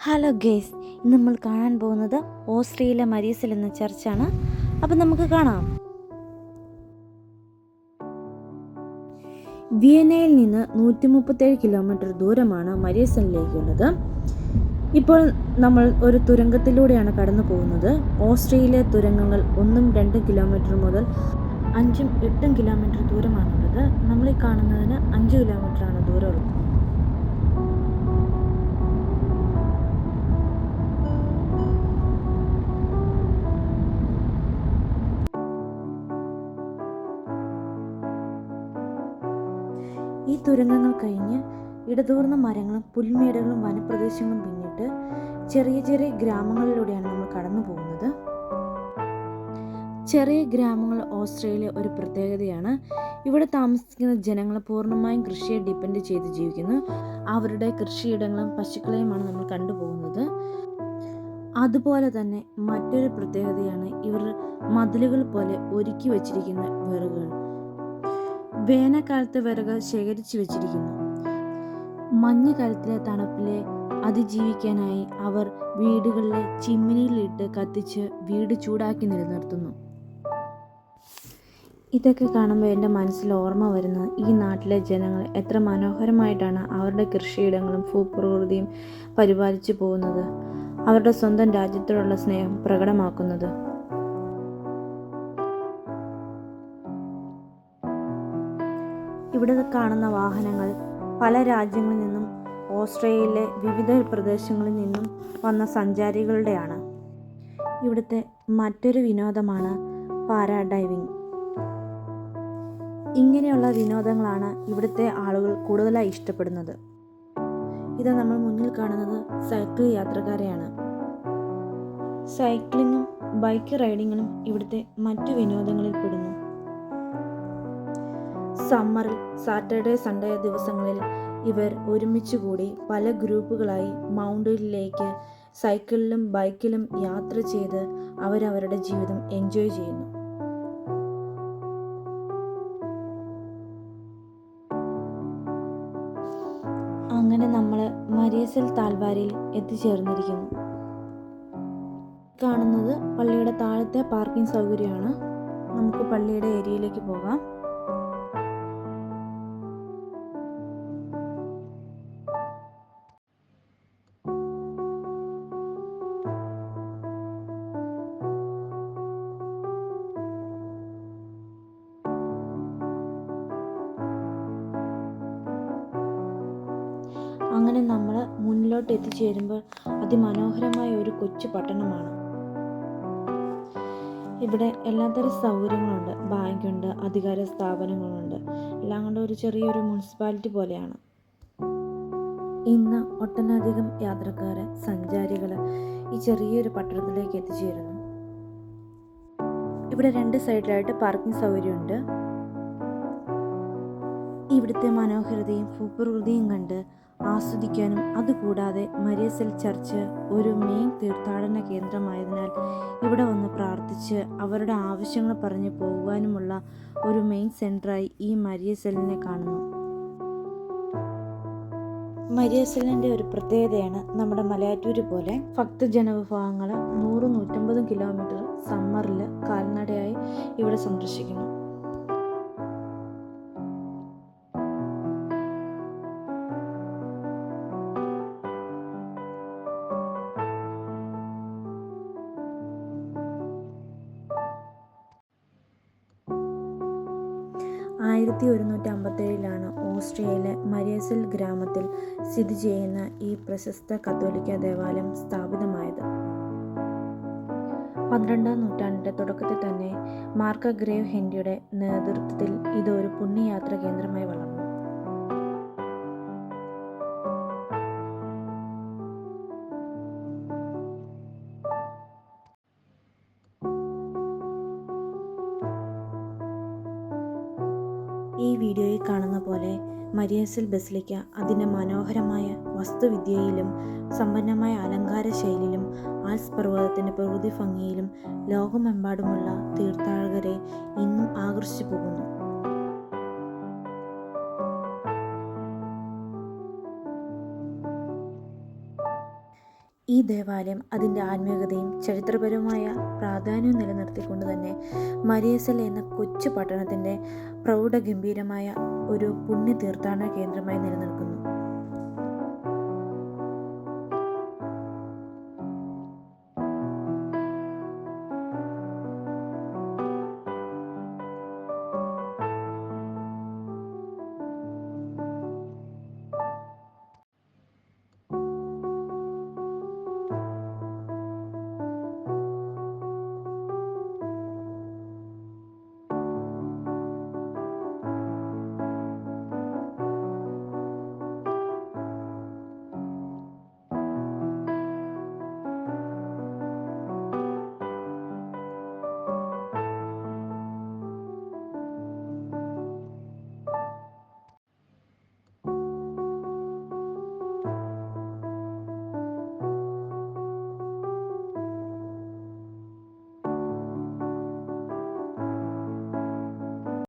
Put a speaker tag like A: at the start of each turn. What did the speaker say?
A: Hello guys, ഇന്ന് നമ്മൾ കാണാൻ പോകുന്നത് ഓസ്ട്രിയയിലെ മരീസൽ എന്ന ചർച്ചാണ്. അപ്പം നമുക്ക് കാണാം. വിയന്നയിൽ നിന്ന് 137 കിലോമീറ്റർ ദൂരമാണ് മരീസലിലേക്കുള്ളത്. ഇപ്പോൾ നമ്മൾ ഒരു തുരങ്കത്തിലൂടെയാണ് കടന്നു പോകുന്നത്. ഓസ്ട്രിയയിലെ തുരങ്കങ്ങൾ 1-2 കിലോമീറ്റർ മുതൽ 5-8 കിലോമീറ്റർ ദൂരമാണുള്ളത്. നമ്മൾ ഈ കാണുന്നതിന് 5 കിലോമീറ്ററാണ് ദൂരമുള്ളത്. ഈ തുരങ്കങ്ങൾ കഴിഞ്ഞ് ഇടതൂർന്ന മരങ്ങളും പുൽമേടുകളും വനപ്രദേശങ്ങളും പിന്നിട്ട് ചെറിയ ചെറിയ ഗ്രാമങ്ങളിലൂടെയാണ് നമ്മൾ കടന്നു പോകുന്നത്. ചെറിയ ഗ്രാമങ്ങൾ ഓസ്ട്രേലിയ ഒരു പ്രത്യേകതയാണ്. ഇവിടെ താമസിക്കുന്ന ജനങ്ങൾ പൂർണ്ണമായും കൃഷിയെ ഡിപ്പെൻഡ് ചെയ്ത് ജീവിക്കുന്നു. അവരുടെ കൃഷിയിടങ്ങളും പശുക്കളെയുമാണ് നമ്മൾ കണ്ടുപോകുന്നത്. അതുപോലെ തന്നെ മറ്റൊരു പ്രത്യേകതയാണ് ഇവർ മതിലുകൾ പോലെ ഒരുക്കി വച്ചിരിക്കുന്ന വിറകുകൾ. വേനൽക്കാലത്തെ വിറക് ശേഖരിച്ചു വെച്ചിരിക്കുന്നു. മഞ്ഞുകാലത്തിലെ തണുപ്പിലെ അതിജീവിക്കാനായി അവർ വീടുകളിലെ ചിമ്മിനിയിലിട്ട് കത്തിച്ച് വീട് ചൂടാക്കി നിലനിർത്തുന്നു. ഇതൊക്കെ കാണുമ്പോൾ എൻ്റെ മനസ്സിൽ ഓർമ്മ വരുന്നത് ഈ നാട്ടിലെ ജനങ്ങൾ എത്ര മനോഹരമായിട്ടാണ് അവരുടെ കൃഷിയിടങ്ങളും ഭൂപ്രകൃതിയും പരിപാലിച്ചു പോകുന്നത്, അവരുടെ സ്വന്തം രാജ്യത്തോടുള്ള സ്നേഹം പ്രകടമാക്കുന്നത്. ഇവിടെ കാണുന്ന വാഹനങ്ങൾ പല രാജ്യങ്ങളിൽ നിന്നും ഓസ്ട്രേലിയയിലെ വിവിധ പ്രദേശങ്ങളിൽ നിന്നും വന്ന സഞ്ചാരികളുടെയാണ്. ഇവിടുത്തെ മറ്റൊരു വിനോദമാണ് പാരാഡൈവിംഗ്. ഇങ്ങനെയുള്ള വിനോദങ്ങളാണ് ഇവിടുത്തെ ആളുകൾ കൂടുതലായി ഇഷ്ടപ്പെടുന്നത്. ഇത് നമ്മൾ മുന്നിൽ കാണുന്നത് സൈക്കിൾ യാത്രക്കാരെയാണ്. സൈക്ലിങ്ങും ബൈക്ക് റൈഡിങ്ങും ഇവിടുത്തെ മറ്റു വിനോദങ്ങളിൽ പെടുന്നു. സമ്മറിൽ സാറ്റർഡേ സൺഡേ ദിവസങ്ങളിൽ ഇവർ ഒരുമിച്ച് കൂടി പല ഗ്രൂപ്പുകളായി മൗണ്ടനിലേക്ക് സൈക്കിളിലും ബൈക്കിലും യാത്ര ചെയ്ത് അവരവരുടെ ജീവിതം എൻജോയ് ചെയ്യുന്നു. അങ്ങനെ നമ്മൾ മരീസൽ താഴ്വരയിൽ എത്തിച്ചേർന്നിരിക്കുന്നു. കാണുന്നത് പള്ളിയുടെ താഴത്തെ പാർക്കിംഗ് സൗകര്യമാണ്. നമുക്ക് പള്ളിയുടെ ഏരിയയിലേക്ക് പോകാം. അങ്ങനെ നമ്മൾ മുന്നിലോട്ട് എത്തിച്ചേരുമ്പോൾ അതിമനോഹരമായ ഒരു കൊച്ചു പട്ടണമാണ്. ഇവിടെ എല്ലാത്തരം സൗകര്യങ്ങളുണ്ട്. ബാങ്കുണ്ട്, അധികാര സ്ഥാപനങ്ങളുണ്ട്. എല്ലാം കൊണ്ട് ഒരു ചെറിയൊരു മുനിസിപ്പാലിറ്റി പോലെയാണ്. ഇന്ന് ഒട്ടനധികം യാത്രക്കാർ, സഞ്ചാരികൾ ഈ ചെറിയൊരു പട്ടണത്തിലേക്ക് എത്തിച്ചേരുന്നു. ഇവിടെ 2 സൈഡിലായിട്ട് പാർക്കിംഗ് സൗകര്യമുണ്ട്. ഇവിടുത്തെ മനോഹരതയും ഭൂപ്രകൃതിയും കണ്ട് ആസ്വദിക്കാനും, അതുകൂടാതെ മരീസൽ ചർച്ച് ഒരു മെയിൻ തീർത്ഥാടന കേന്ദ്രമായതിനാൽ ഇവിടെ വന്ന് പ്രാർത്ഥിച്ച് അവരുടെ ആവശ്യങ്ങൾ പറഞ്ഞു പോകുവാനുമുള്ള ഒരു മെയിൻ സെൻറ്ററായി ഈ മരീസലിനെ കാണുന്നു. മരീസലിൻ്റെ ഒരു പ്രത്യേകതയാണ് നമ്മുടെ മലയാറ്റൂര് പോലെ ഭക്തജനവിഭാഗങ്ങൾ 100-150 കിലോമീറ്റർ സമ്മറിൽ കാൽനടയായി ഇവിടെ സന്ദർശിക്കുന്നു. ആയിരത്തി 1157 ഓസ്ട്രിയയിലെ മരീസൽ ഗ്രാമത്തിൽ സ്ഥിതി ചെയ്യുന്ന ഈ പ്രശസ്ത കത്തോലിക്ക ദേവാലയം സ്ഥാപിതമായത്. 12-ാം നൂറ്റാണ്ടിൻ്റെ തുടക്കത്തിൽ തന്നെ മാർക്കഗ്രേവ് ഹെൻറിയുടെ നേതൃത്വത്തിൽ ഇത് ഒരു പുണ്യയാത്ര കേന്ദ്രമായി വളർന്നു. ഈ വീഡിയോയിൽ കാണുന്ന പോലെ മരീസൽ ബസിലിക്ക അതിൻ്റെ മനോഹരമായ വാസ്തുവിദ്യയിലും സമ്പന്നമായ അലങ്കാര ശൈലിയിലും ആൽപ്സ് പർവ്വതത്തിൻ്റെ പ്രകൃതി ഭംഗിയിലും ലോകമെമ്പാടുമുള്ള തീർത്ഥാടകരെ ഇന്നും ആകർഷിച്ചു പോകുന്നു. ഈ ദേവാലയം അതിൻ്റെ ആത്മീയതയും ചരിത്രപരമായ പ്രാധാന്യവും നിലനിർത്തിക്കൊണ്ട് തന്നെ മരിയസൽ എന്ന കൊച്ചു പട്ടണത്തിൻ്റെ പ്രൗഢഗംഭീരമായ ഒരു പുണ്യ തീർത്ഥാടന കേന്ദ്രമായി നിലനിൽക്കുന്നു.